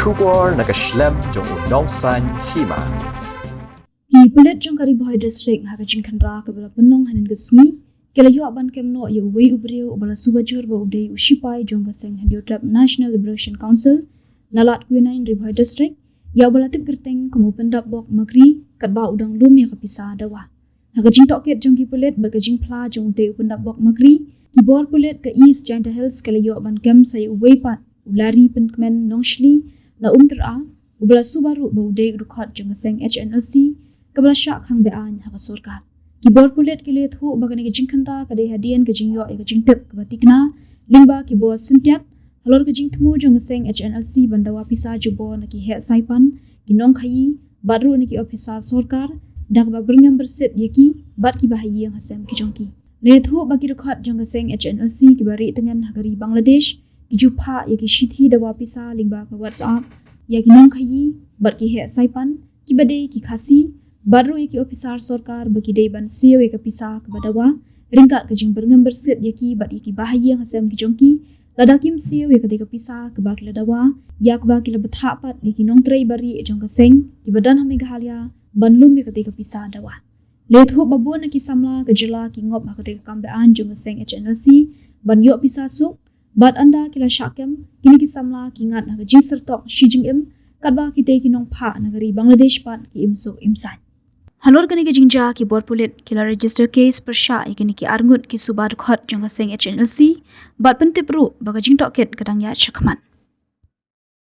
Shubor nakaslem jong unong san Hima. Ki Pulit jong kari Bhoi district haka jingkhandra kabala penong hanin gesni kelayo aban kemno ya Uwei ubreu bala Suba jur ba udei ushipai jong kaseng handiotap National Liberation Council nalat kuinain ri Bhoi district ya bala tik gerteng kamu pendap bok magri Katba udang lum ya Pisa dawa haka jing toket jong ki Pulit ba jing pla jong udei pendap bok magri ki bor Pulit ke East Jaintia kelayo aban kem saya Uwei pat ulari penkmen nongshli na tera ubala Suba ru ba udei Dkhot jong kaseng Hnlc kabla syak hang bean haka sorkar ki bor Pulit ke le thu bagane ke jingkhandra ka de hadian ke jingyo ke jingtep ke batikna lingba ki bor sintiat halor ke jingtmu jong seng Hnlc bandawa Pisa jubo na ki he saipan ki nong khayi badru ni ki ofisar sorkar dak ba berngam bersit yaki bat ki bahayi yang hasem ki jongki le thu bagi Dkhot jong seng Hnlc ki bari tengan hagari Bangladesh ki jupha yaki shithi dawa Pisa lingba ka WhatsApp yaki nong khayi bat ki he saipan ki bade ki khasi baru yaki ofisar sorkar bagi day ban siyo yaki Pisa ke badawa ringkat ke jing berngam bersit yaki bat yaki bahayi yang hasem ki jongki ladakim siyo yaki day ke Pisa ke baki ladawa yak baki labathapat yaki nong tray bari jong ke seng ki badan hami gahalia banlum yaki day ke Pisa dawa letho babuan yaki samla ke jela ki ngop haki day ke kambean jong ke seng Hnlc ban yok Pisa suk bat anda kila syakem kini ki samla ki ngat haki jing sertok shi jing im Katba ki day ki nong pa nagari Bangladesh pat ki imsuk imsan halor kani ke jingja ki bor Pulit kila register case persya ikini ki arngut ki Suba Dkhot jong seng Hnlc bat pentip ru baga jing toket kadang ya chakman